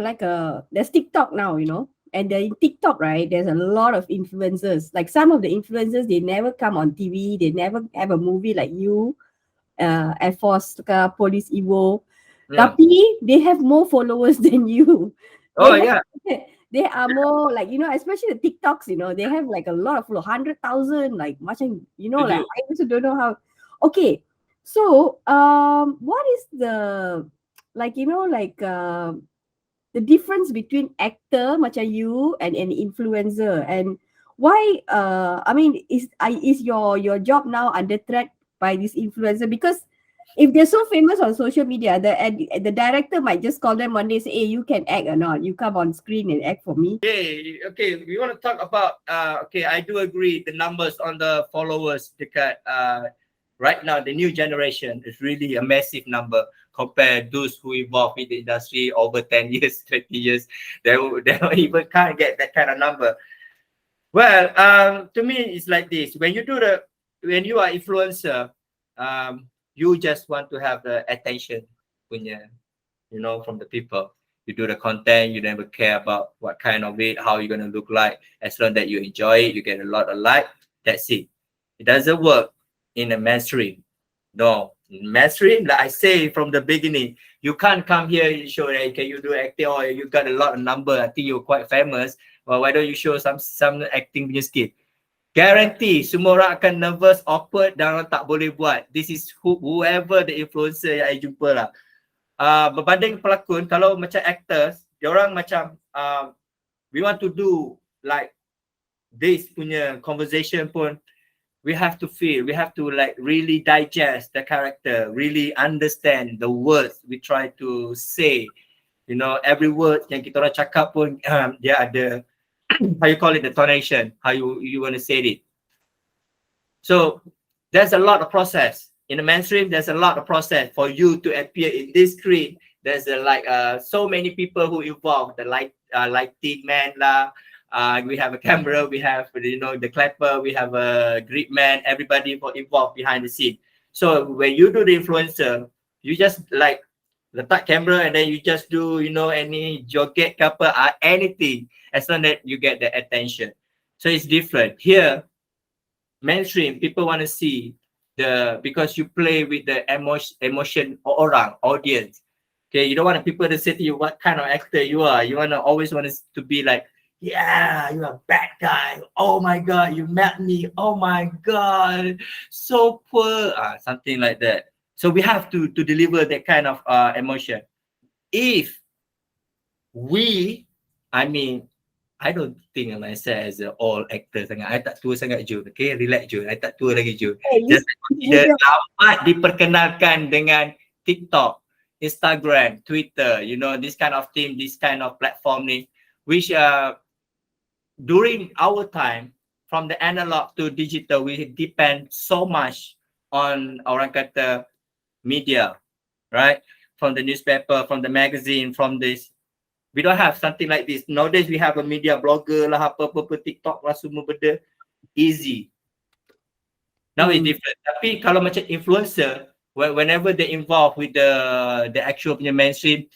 A: there's TikTok now, and in TikTok, right, there's a lot of influencers. Like some of the influencers, they never come on TV, they never have a movie like you, Air Force ke Police Evo.
B: Yeah.
A: Tapi they have more followers than you.
B: Yeah.
A: They are more like, especially the TikToks, they have like a lot of 100,000, like macam, like I also don't know how. Okay, so what is the the difference between actor macam you and an influencer, and why is your job now under threat by this influencer? Because if they're so famous on social media, the director might just call them one day and say, hey, you can act or not, you come on screen and act for me.
B: Okay, we want to talk about I do agree the numbers on the followers because right now the new generation is really a massive number compared to those who evolved in the industry over 10 years, 20 years. They don't even can't get that kind of number. Well, to me it's like this. When you are influencer, you just want to have the attention from the people. You do the content, you never care about what kind of it, how you're gonna look like. As long that you enjoy it, you get a lot of like, that's it. It doesn't work in a mainstream. No, in mainstream, like I say from the beginning, you can't come here and show that can you do acting or you got a lot of number. I think you're quite famous. Well, why don't you show some acting punya skill? Guarantee semua orang akan nervous, awkward dan orang tak boleh buat. This is whoever the influencer yang I jumpa lah. Berbanding pelakon, kalau macam actors, diorang macam we want to do like this punya conversation pun, we have to feel, we have to like really digest the character, really understand the words we try to say. Every word yang kita orang cakap pun dia ada how you call it, the tonation, how you want to say it. So there's a lot of process in the mainstream. There's a lot of process for you to appear in this screen. There's so many people who involved, the lighting man lah. We have a camera, we have the clapper, we have a grip man. Everybody involved behind the scene. So when you do the influencer, you just like letak camera and then you just do, you know, any joget ke apa, anything, as long as you get the attention. So it's different. Here, mainstream, people want to see because you play with the emotion orang, audience. Okay, you don't want people to say to you what kind of actor you are. You want to always want to be like, yeah, you're a bad guy. Oh my God, you met me. Oh my God, so poor. Something like that. So we have to deliver that kind of emotion. If we, I mean, I don't think of myself as a all actor sangat. I tak tua sangat Jun. Okay, relax Jun. I tak tua lagi Jun.
A: Hey,
B: Just
A: you
B: consider lambat diperkenalkan dengan TikTok, Instagram, Twitter, you know, this kind of thing, this kind of platform ni, which during our time, from the analog to digital, we depend so much on orang kata media, right? From the newspaper, from the magazine, from this. We don't have something like this. Nowadays, we have a media blogger lah, apa-apa, TikTok lah, semua benda. Easy. Now it's different. Tapi kalau macam influencer, whenever they involved with the actual punya mainstream,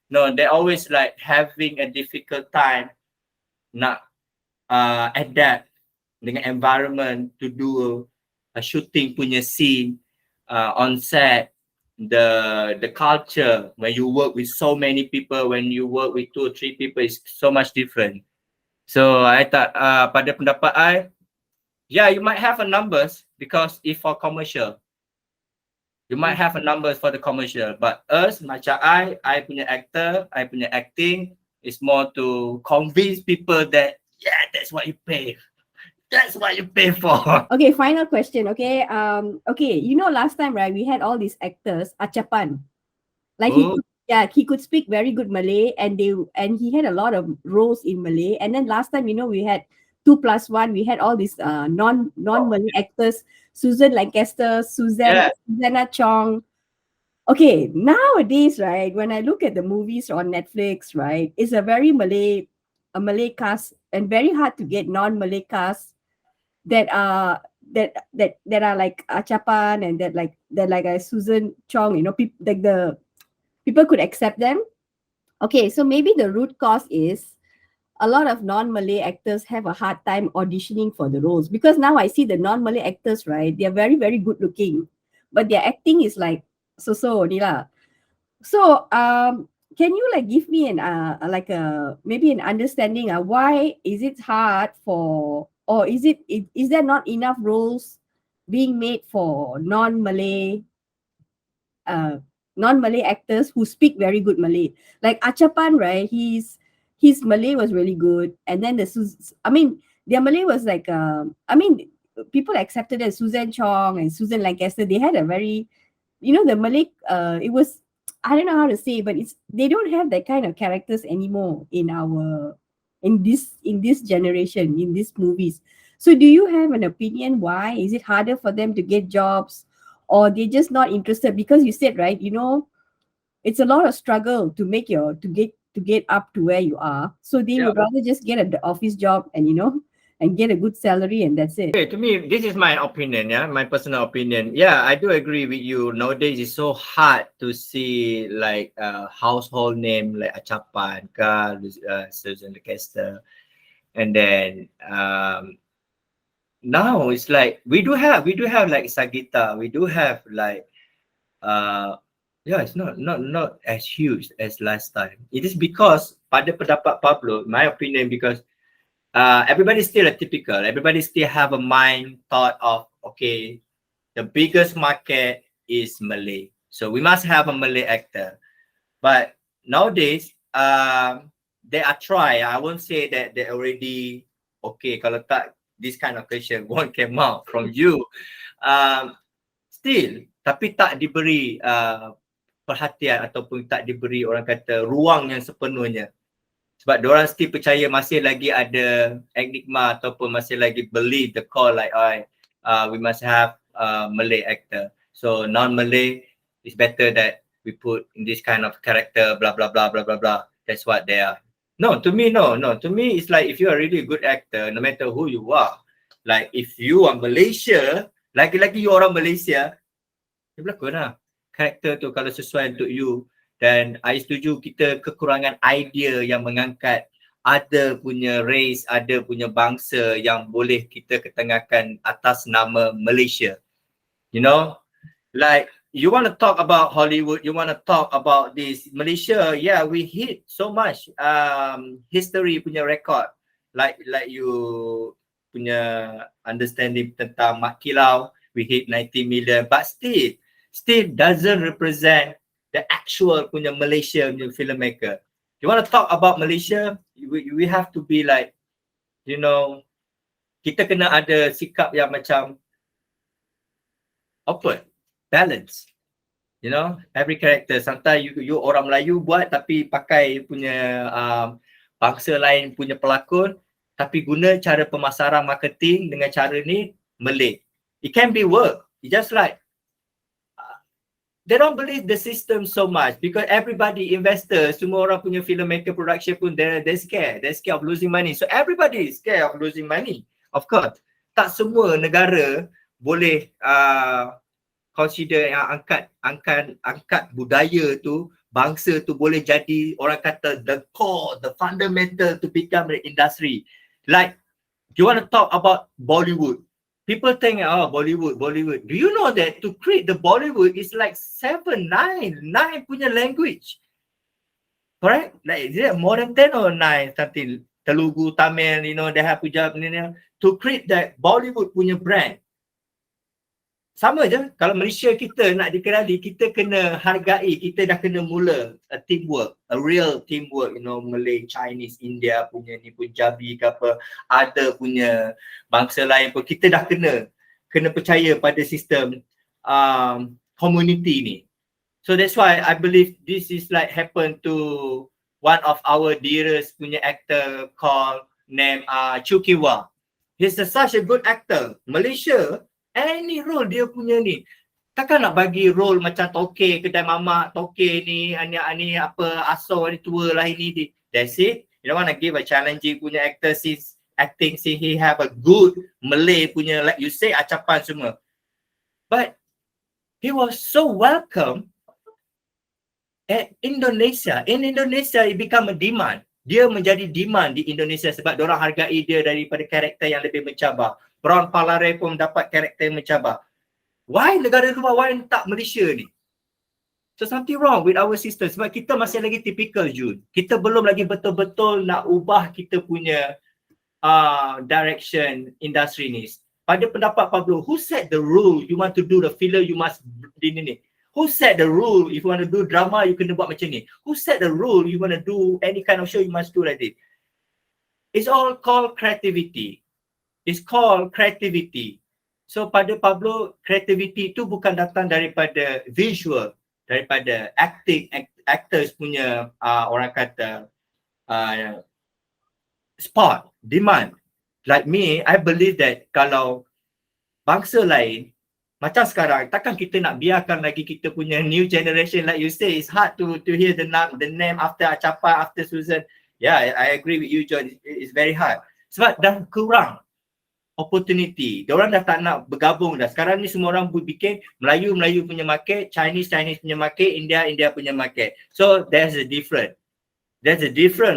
B: no, they always like having a difficult time nak adapt dengan environment to do a shooting punya scene on set. The culture when you work with so many people, when you work with 2 or 3 people, is so much different. So I thought pada pendapat I, yeah, you might have a numbers because if for commercial, you might have a numbers for the commercial, but us macam I punya actor, I punya acting is more to convince people that yeah, that's what you pay. That's what you pay for.
A: Okay, final question. Okay, okay. You know, last time, right, we had all these actors, Achapan. Like he could speak very good Malay, and he had a lot of roles in Malay. And then last time, you know, we had 2+1. We had all these non Malay actors, Susan Lancaster, Susanna Chong. Okay, nowadays, right, when I look at the movies on Netflix, right, it's a Malay cast, and very hard to get non-Malay cast that are like Achapan, and that like a Susan Chong, you know, people could accept them. Okay, so maybe the root cause is a lot of non-Malay actors have a hard time auditioning for the roles, because now I see the non-Malay actors, right, they're very, very good looking, but their acting is like so only lah. So can you like give me an like a maybe an understanding why is it hard for, or is there not enough roles being made for non-Malay actors who speak very good Malay? Like Achapan, right? His Malay was really good, and then their Malay was like people accepted as Susan Chong and Susan Lancaster. They had a very, you know, the Malay it was, I don't know how to say, but they don't have that kind of characters anymore in this generation, in these movies. So do you have an opinion why is it harder for them to get jobs, or they're just not interested? Because you said, right, you know, it's a lot of struggle to get up to where you are. So they would rather just get an office job and, you know, and get a good salary, and that's it.
B: Okay, to me, this is my opinion, yeah, my personal opinion. Yeah, I do agree with you. Nowadays, it's so hard to see like household name like Achapan, Susan Lancaster, and then now it's like we do have like Sagita, we do have like yeah, it's not as huge as last time. It is because pada pendapat Pablo, my opinion, because everybody's still a typical. Everybody still have a mind thought of, okay, the biggest market is Malay, so we must have a Malay actor. But nowadays, they are try. I won't say that they already okay. Kalau tak, this kind of question won't come out from you. Still, tapi tak diberi perhatian ataupun tak diberi orang kata ruang yang sepenuhnya. Sebab diorang still percaya masih lagi ada enigma ataupun masih lagi believe the call like we must have Malay actor. So non-Malay is better that we put in this kind of character, blah blah blah blah blah blah. That's what they are. No, to me, no. To me, it's like if you are really a good actor, no matter who you are, like if you are Malaysia, lagi-lagi you orang Malaysia, dia berlakon lah. Karakter tu kalau sesuai untuk you. Dan I setuju kita kekurangan idea yang mengangkat ada punya race, ada punya bangsa yang boleh kita ketengahkan atas nama Malaysia. You know, like you want to talk about Hollywood, you want to talk about this Malaysia, yeah, we hit so much history punya record, like you punya understanding tentang Mat Kilau, we hit 90 million, but still doesn't represent the actual punya Malaysia punya filmmaker. You want to talk about Malaysia, we have to be like, you know, kita kena ada sikap yang macam apa, balance. You know, every character. Sometimes you orang Melayu buat tapi pakai punya bangsa lain punya pelakon, tapi guna cara pemasaran marketing dengan cara ni Malay. It can be work. It's just like they don't believe the system so much because everybody investors, semua orang punya filmmaker production pun they're scared. They're scared of losing money. So everybody is scared of losing money. Of course, tak semua negara boleh consider yang angkat budaya tu, bangsa tu boleh jadi orang kata the core, the fundamental to become the industry. Like you want to talk about Bollywood, people think Bollywood. Do you know that to create the Bollywood is like 9 punya language, correct? Like is it more than 10 or 9 something, Telugu, Tamil, you know, they have punya to create that Bollywood punya brand. Sama je, kalau Malaysia kita nak dikenali, kita kena hargai, kita dah kena mula a teamwork, a real teamwork, you know, Malay, Chinese, India punya ni, Punjabi ke apa, ada punya bangsa lain pun, kita dah kena percaya pada sistem community ni. So that's why I believe this is like happen to one of our dearest punya actor called name Chukiwa. He's such a good actor. Malaysia, any role dia punya ni, takkan nak bagi role macam toke, kedai mamak, toke ni, ani apa, aso ni tua lah ini. That's it. You don't want to give a challenging punya actor since acting, since he have a good Malay punya, like you say, acapan semua. But he was so welcome at Indonesia. In Indonesia, it become a demand. Dia menjadi demand di Indonesia sebab diorang hargai dia daripada karakter yang lebih mencabar. Brown Palare pun dapat karakter yang mencabar. Why negara luar, why tak Malaysia ni? So something wrong with our system sebab kita masih lagi typical, Jun. Kita belum lagi betul-betul nak ubah kita punya direction industri ni. Pada pendapat Pablo, who set the rule you want to do the filler, you must ni? Who set the rule if you want to do drama, you kena buat macam ni? Who set the rule you want to do any kind of show, you must do like this? It's all called creativity. It's called creativity. So pada Pablo, creativity itu bukan datang daripada visual, daripada acting, actors punya orang kata spot, demand. Like me, I believe that kalau bangsa lain, macam sekarang, takkan kita nak biarkan lagi kita punya new generation, like you say, it's hard to hear the name after Achapa, after Susan. Yeah, I agree with you, John. It's very hard. Sebab dah kurang opportunity. Diorang dah tak nak bergabung dah. Sekarang ni semua orang bikin Melayu punya market, Chinese punya market, India punya market. So there's a different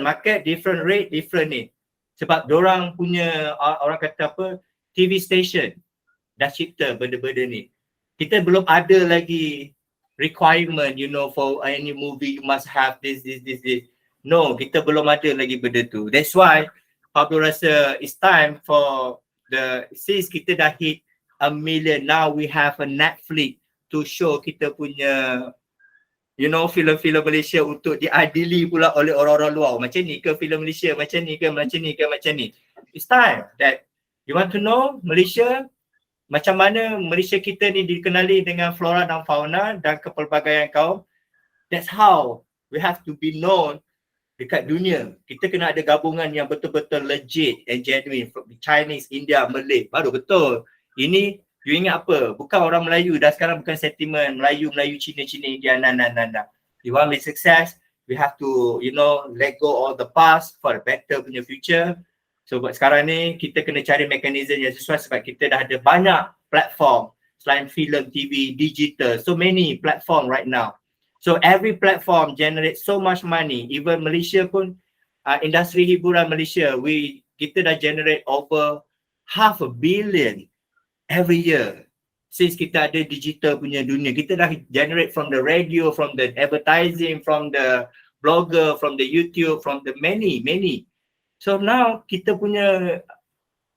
B: market, different rate, different ni. Sebab diorang punya orang kata apa, TV station dah cipta benda-benda ni. Kita belum ada lagi requirement, you know, for any movie you must have this. No, kita belum ada lagi benda tu. That's why Pablo rasa it's time for since kita dah hit 1 million, now we have a Netflix to show kita punya, you know, filem-filem Malaysia untuk diadili pula oleh orang-orang luar. Macam ni ke filem Malaysia, macam ni ke, macam ni. It's time that you want to know Malaysia, macam mana Malaysia kita ni dikenali dengan flora dan fauna dan kepelbagaian kaum. That's how we have to be known dekat dunia. Kita kena ada gabungan yang betul-betul legit and genuine from Chinese, India, Malay. Baru betul. Ini you ingat apa? Bukan orang Melayu dah sekarang, bukan sentiment Melayu, Cina, India, nah. You want to be success, we have to, you know, let go all the past for a better punya future. So buat sekarang ni kita kena cari mekanisme yang sesuai sebab kita dah ada banyak platform selain film, TV, digital, so many platform right now. So every platform generates so much money. Even Malaysia pun, industri hiburan Malaysia, kita dah generate over 500 million every year. Since kita ada digital punya dunia, kita dah generate from the radio, from the advertising, from the blogger, from the YouTube, from the many. So now kita punya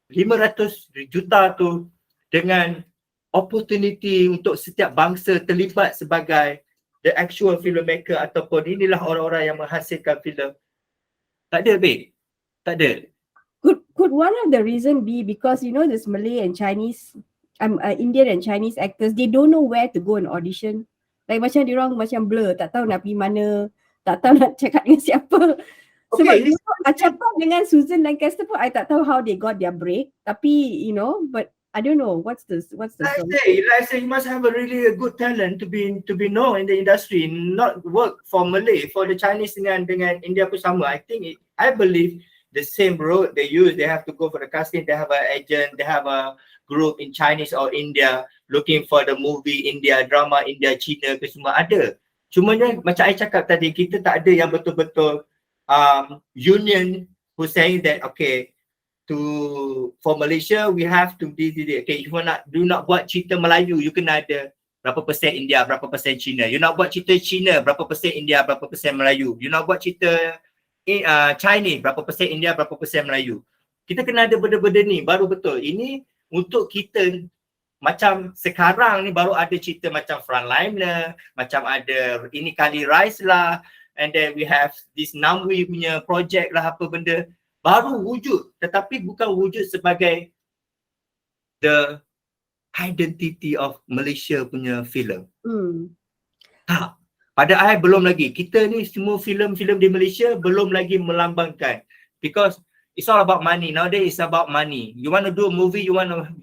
B: 500 juta tu dengan opportunity untuk setiap bangsa terlibat sebagai the actual filmmaker ataupun inilah orang-orang yang menghasilkan filem. Tak ada, babe. Tak ada.
A: Could one of the reason be because this Malay and Chinese, Indian and Chinese actors, they don't know where to go and audition. Like macam diorang macam blur, tak tahu nak pergi mana, tak tahu nak cakap dengan siapa. Sebab
B: Okay,
A: Acapan dengan Susan Lancaster pun I tak tahu how they got their break. Tapi but I don't know what's the
B: I say you must have a really good talent to be known in the industry, not work for Malay, for the Chinese dengan India pun sama. I believe the same road they use. They have to go for the casting. They have an agent. They have a group in Chinese or India looking for the movie India, drama India, China ke semua ada. Cumanya macam I cakap tadi, kita tak ada yang betul-betul union who saying that okay, for Malaysia we have to okay, if you do not buat cerita Melayu, you kena ada berapa persen India, berapa persen China. You nak buat cerita China, berapa persen India, berapa persen Melayu. You nak buat cerita Chinese, berapa persen India, berapa persen Melayu. Kita kena ada benda-benda ni baru betul. Ini untuk kita macam sekarang ni baru ada cerita macam Frontliner, macam ada ini kali Rise lah, and then we have this Namwi punya project lah, apa benda baru wujud, tetapi bukan wujud sebagai the identity of Malaysia punya filem. Tak. Pada I belum lagi. Kita ni semua filem-filem di Malaysia belum lagi melambangkan, because it's all about money. Nowadays it's about money. You want to do a movie, you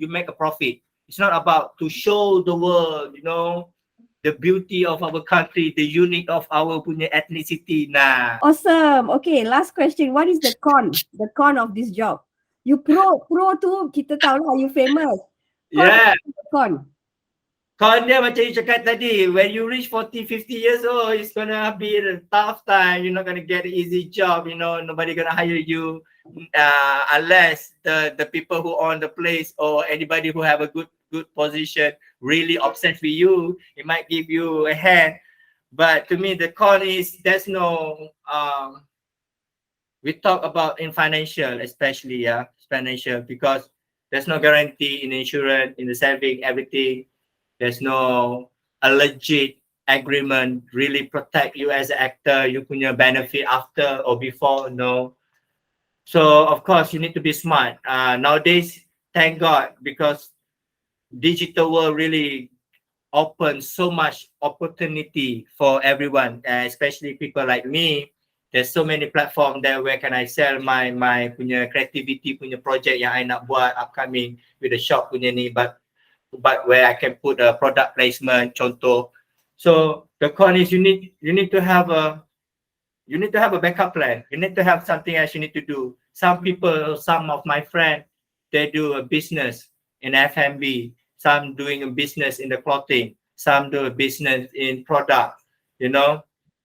B: make a profit. It's not about to show the world, the beauty of our country, the unique of our punya ethnicity. Nah.
A: Awesome. Okay, last question. What is the con of this job? You pro tu kita tahu lah you famous.
B: Yeah.
A: Con
B: dia macam you cakap tadi, when you reach 40, 50 years old, it's gonna be a tough time. You're not gonna get an easy job, nobody gonna hire you unless the people who own the place or anybody who have a good position really obsessed with you, it might give you a hand. But to me, the con is there's no we talk about in financial, especially financial, because there's no guarantee in insurance, in the saving, everything. There's no a legit agreement really protect you as an actor. You punya benefit after or before, no. So of course you need to be smart. Nowadays, thank God, because digital world really opens so much opportunity for everyone, especially people like me. There's so many platforms there where can I sell my punya creativity punya project yang I nak buat upcoming with the shop punya ni, but where I can put a product placement, contoh. So the con is you need to have a backup plan. You need to have something else you need to do. Some of my friends, they do a business in F&B. Some doing a business in the clothing. Some do a business in product,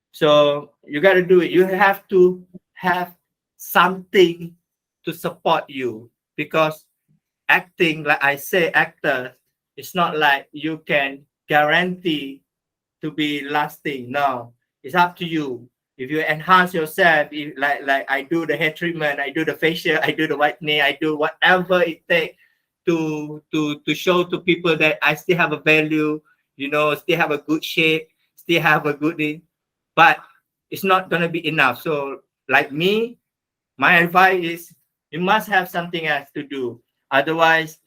B: So you got to do it. You have to have something to support you, because acting, like I say, actor, it's not like you can guarantee to be lasting. No, it's up to you. If you enhance yourself, like I do the hair treatment, I do the facial, I do the whitening, I do whatever it takes to show to people that I still have a value, still have a good shape, still have a good thing, but it's not gonna be enough. So like me, my advice is you must have something else to do. Otherwise,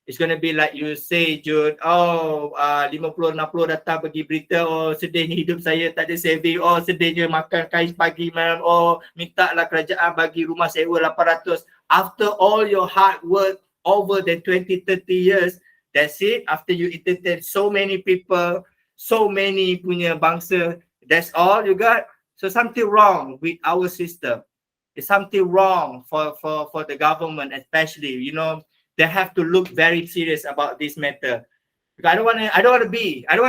B: it's gonna be like you say, Jun, 50-60 datang bagi berita, sedihnya hidup saya, tak ada saving, sedihnya makan kais pagi malam, minta lah kerajaan bagi rumah sewa 800. After all your hard work over the 20-30 years, that's it. After you entertain so many people, so many punya bangsa, that's all you got. So something wrong with our system. It's something wrong for the government, especially, they have to look very serious about this matter. Because I don't want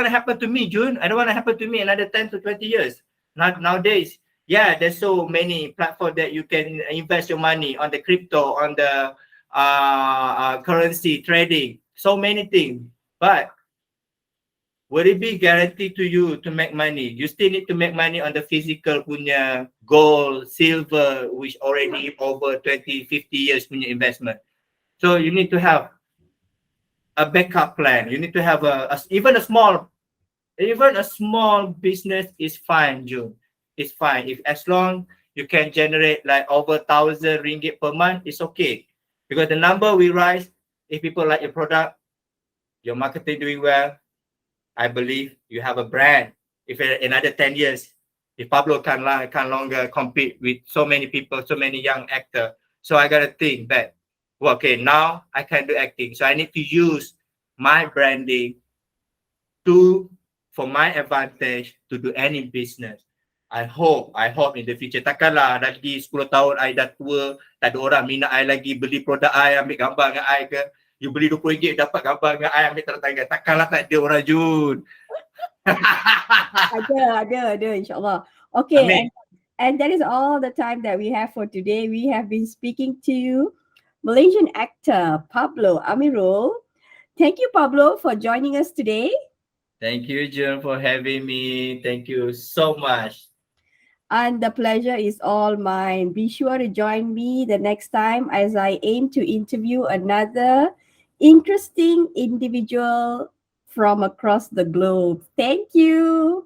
B: to happen to me, June. I don't want to happen to me another 10 to 20 years. Not nowadays. Yeah, there's so many platforms that you can invest your money on the crypto, on the currency trading, so many things. But would it be guaranteed to you to make money? You still need to make money on the physical punya gold, silver, which already over 20, 50 years punya investment. So you need to have a backup plan. You need to have even a small business is fine, June. It's fine. If as long you can generate like over 1,000 ringgit per month, it's okay. Because the number will rise if people like your product, your marketing doing well, I believe you have a brand. If in another 10 years, if Pablo can longer compete with so many people, so many young actors, so I gotta think that, well, okay, now I can do acting. So I need to use my branding to for my advantage to do any business. I hope in the future. Takkanlah lagi 10 tahun I dah tua, tak ada orang minat I lagi, beli produk I, ambil gambar dengan I ke. You beli RM20 dapat gambar dengan I, ambil tanda tangan. Takkanlah tak ada orang, Jun.
A: Ada, insyaAllah. Okay,
B: Amin.
A: and that is all the time that we have for today. We have been speaking to Malaysian actor Pablo Amirul. Thank you, Pablo, for joining us today.
B: Thank you, Jun, for having me. Thank you so much.
A: And the pleasure is all mine. Be sure to join me the next time as I aim to interview another interesting individual from across the globe. Thank you.